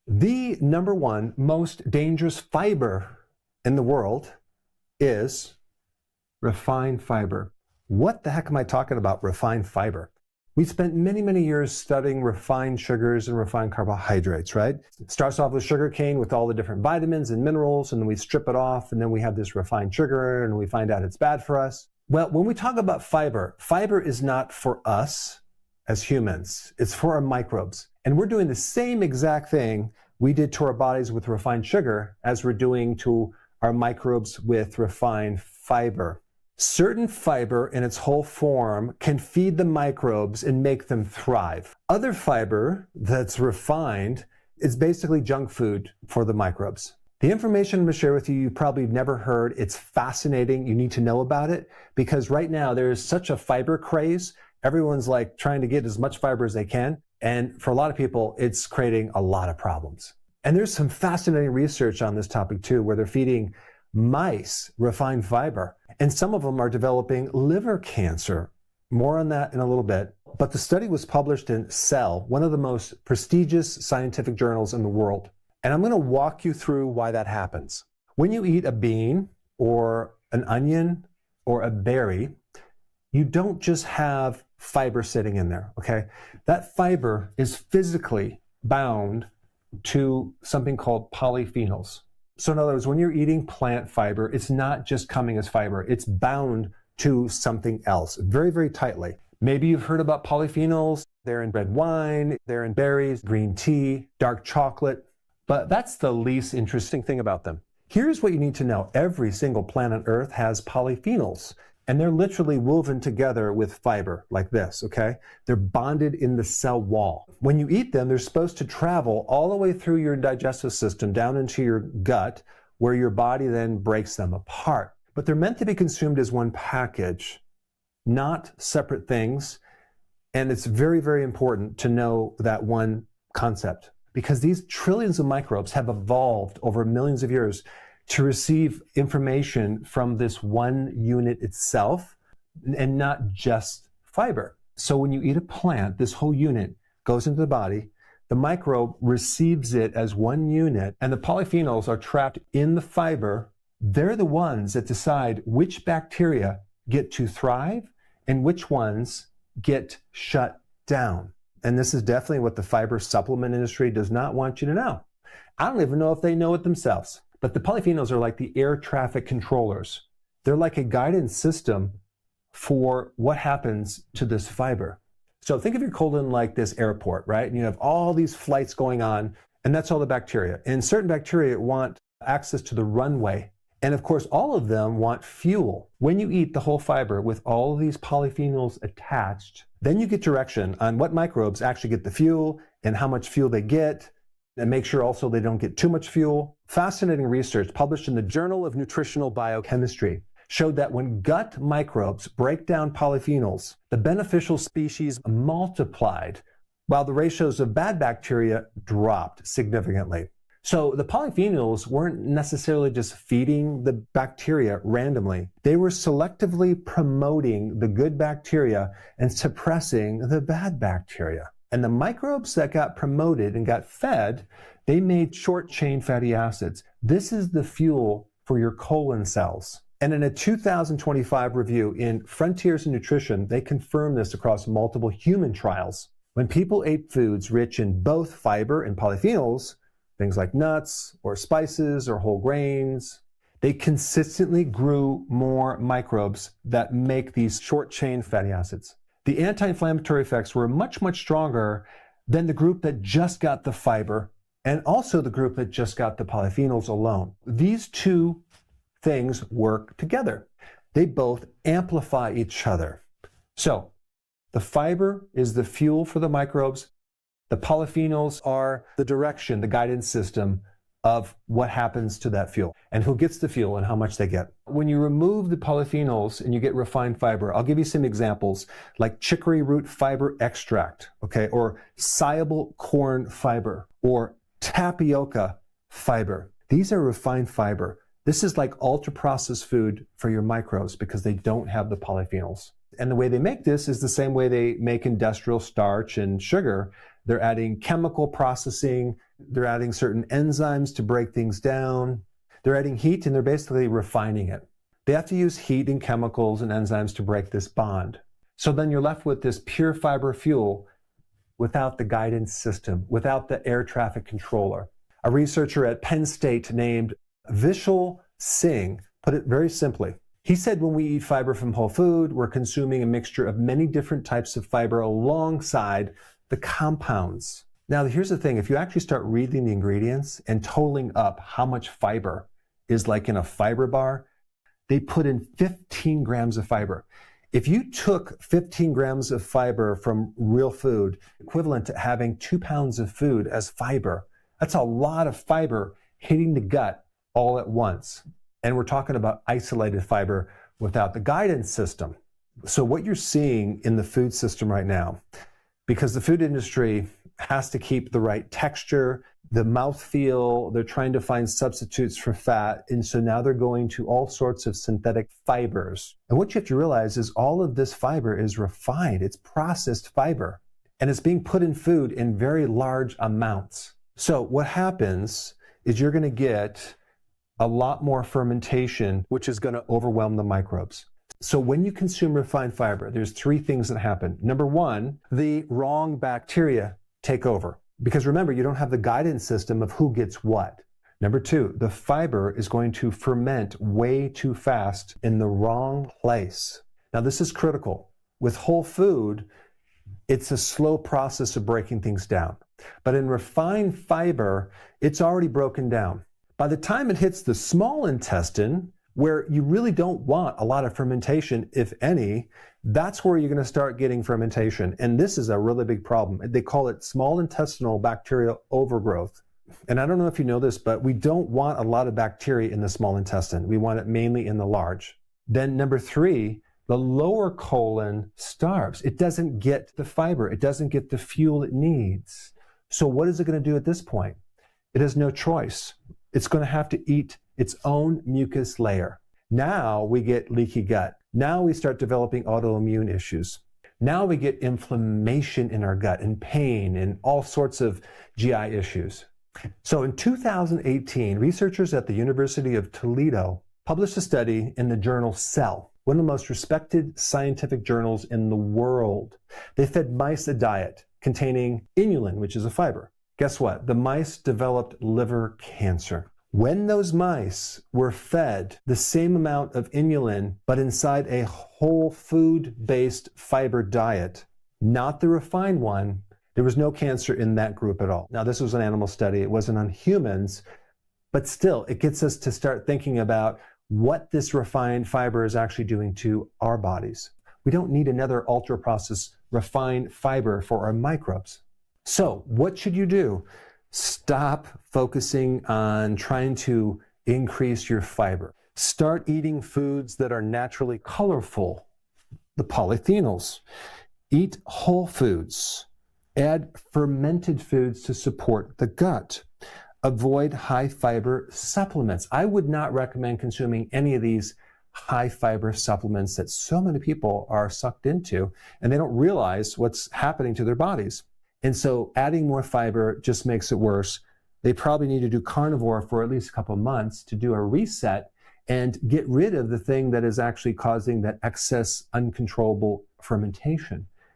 The number one most dangerous fiber in the world is refined fiber. What the heck am I talking about, refined fiber? We spent many, many years studying refined sugars and refined carbohydrates, right? It starts off with sugar cane with all the different vitamins and minerals, and then we strip it off, and then we have this refined sugar, and we find out it's bad for us. Well, when we talk about fiber, fiber is not for us as humans. It's for our microbes. And we're doing the same exact thing we did to our bodies with refined sugar as we're doing to our microbes with refined fiber. Certain fiber in its whole form can feed the microbes and make them thrive. Other fiber that's refined is basically junk food for the microbes. The information I'm going to share with you, you probably never heard. It's fascinating. You need to know about it because right now there is such a fiber craze. Everyone's like trying to get as much fiber as they can. And for a lot of people, it's creating a lot of problems. And there's some fascinating research on this topic too, where they're feeding mice refined fiber. And some of them are developing liver cancer. More on that in a little bit. But the study was published in Cell, one of the most prestigious scientific journals in the world. And I'm going to walk you through why that happens. When you eat a bean or an onion or a berry, you don't just have fiber sitting in there, okay? That fiber is physically bound to something called polyphenols. So in other words, when you're eating plant fiber, it's not just coming as fiber, it's bound to something else very, very tightly. Maybe you've heard about polyphenols. They're in red wine, they're in berries, green tea, dark chocolate, but that's the least interesting thing about them. Here's what you need to know. Every single plant on Earth has polyphenols, and they're literally woven together with fiber like this, okay? They're bonded in the cell wall. When you eat them, they're supposed to travel all the way through your digestive system down into your gut, where your body then breaks them apart. But they're meant to be consumed as one package, not separate things. And it's very, very important to know that one concept, because these trillions of microbes have evolved over millions of years to receive information from this one unit itself and not just fiber. So when you eat a plant, this whole unit goes into the body, the microbe receives it as one unit, and the polyphenols are trapped in the fiber. They're the ones that decide which bacteria get to thrive and which ones get shut down. And this is definitely what the fiber supplement industry does not want you to know. I don't even know if they know it themselves. But the polyphenols are like the air traffic controllers. They're like a guidance system for what happens to this fiber. So think of your colon like this airport, right? And you have all these flights going on, and that's all the bacteria. And certain bacteria want access to the runway. And of course, all of them want fuel. When you eat the whole fiber with all of these polyphenols attached, then you get direction on what microbes actually get the fuel and how much fuel they get, and make sure also they don't get too much fuel. Fascinating research published in the Journal of Nutritional Biochemistry showed that when gut microbes break down polyphenols, the beneficial species multiplied, while the ratios of bad bacteria dropped significantly. So the polyphenols weren't necessarily just feeding the bacteria randomly. They were selectively promoting the good bacteria and suppressing the bad bacteria. And the microbes that got promoted and got fed, they made short-chain fatty acids. This is the fuel for your colon cells. And in a 2025 review in Frontiers in Nutrition, they confirmed this across multiple human trials. When people ate foods rich in both fiber and polyphenols, things like nuts or spices or whole grains, they consistently grew more microbes that make these short-chain fatty acids. The anti-inflammatory effects were much, much stronger than the group that just got the fiber and also the group that just got the polyphenols alone. These two things work together. They both amplify each other. So the fiber is the fuel for the microbes. The polyphenols are the direction, the guidance system of what happens to that fuel and who gets the fuel and how much they get. When you remove the polyphenols and you get refined fiber, I'll give you some examples like chicory root fiber extract, okay, or soluble corn fiber or tapioca fiber. These are refined fiber. This is like ultra-processed food for your microbes because they don't have the polyphenols. And the way they make this is the same way they make industrial starch and sugar. They're adding chemical processing, They're adding certain enzymes to break things down. They're adding heat and they're basically refining it. They have to use heat and chemicals and enzymes to break this bond. So then you're left with this pure fiber fuel without the guidance system, without the air traffic controller. A researcher at Penn State named Vishal Singh put it very simply. He said when we eat fiber from whole food, we're consuming a mixture of many different types of fiber alongside the compounds. Now, here's the thing. If you actually start reading the ingredients and totaling up how much fiber is like in a fiber bar, they put in 15 grams of fiber. If you took 15 grams of fiber from real food, equivalent to having 2 pounds of food as fiber, that's a lot of fiber hitting the gut all at once. And we're talking about isolated fiber without the guidance system. So what you're seeing in the food system right now, because the food industry has to keep the right texture, the mouthfeel, they're trying to find substitutes for fat, and so now they're going to all sorts of synthetic fibers. And what you have to realize is all of this fiber is refined, it's processed fiber, and it's being put in food in very large amounts. So what happens is you're going to get a lot more fermentation, which is going to overwhelm the microbes. So when you consume refined fiber, there's 3 things that happen. Number 1, the wrong bacteria take over. Because remember, you don't have the guidance system of who gets what. Number 2, the fiber is going to ferment way too fast in the wrong place. Now this is critical. With whole food, it's a slow process of breaking things down. But in refined fiber, it's already broken down. By the time it hits the small intestine, where you really don't want a lot of fermentation, if any, that's where you're going to start getting fermentation. And this is a really big problem. They call it small intestinal bacterial overgrowth. And I don't know if you know this, but we don't want a lot of bacteria in the small intestine. We want it mainly in the large. Then number 3, the lower colon starves. It doesn't get the fiber. It doesn't get the fuel it needs. So what is it going to do at this point? It has no choice. It's going to have to eat its own mucus layer. Now we get leaky gut. Now we start developing autoimmune issues. Now we get inflammation in our gut and pain and all sorts of GI issues. So in 2018, researchers at the University of Toledo published a study in the journal Cell, one of the most respected scientific journals in the world. They fed mice a diet containing inulin, which is a fiber. Guess what? The mice developed liver cancer. When those mice were fed the same amount of inulin, but inside a whole food-based fiber diet, not the refined one, there was no cancer in that group at all. Now, this was an animal study. It wasn't on humans, but still, it gets us to start thinking about what this refined fiber is actually doing to our bodies. We don't need another ultra-processed refined fiber for our microbes. So what should you do? Stop focusing on trying to increase your fiber. Start eating foods that are naturally colorful, the polyphenols. Eat whole foods. Add fermented foods to support the gut. Avoid high fiber supplements. I would not recommend consuming any of these high fiber supplements that so many people are sucked into, and they don't realize what's happening to their bodies. And so adding more fiber just makes it worse. They probably need to do carnivore for at least a couple of months to do a reset and get rid of the thing that is actually causing that excess uncontrollable fermentation.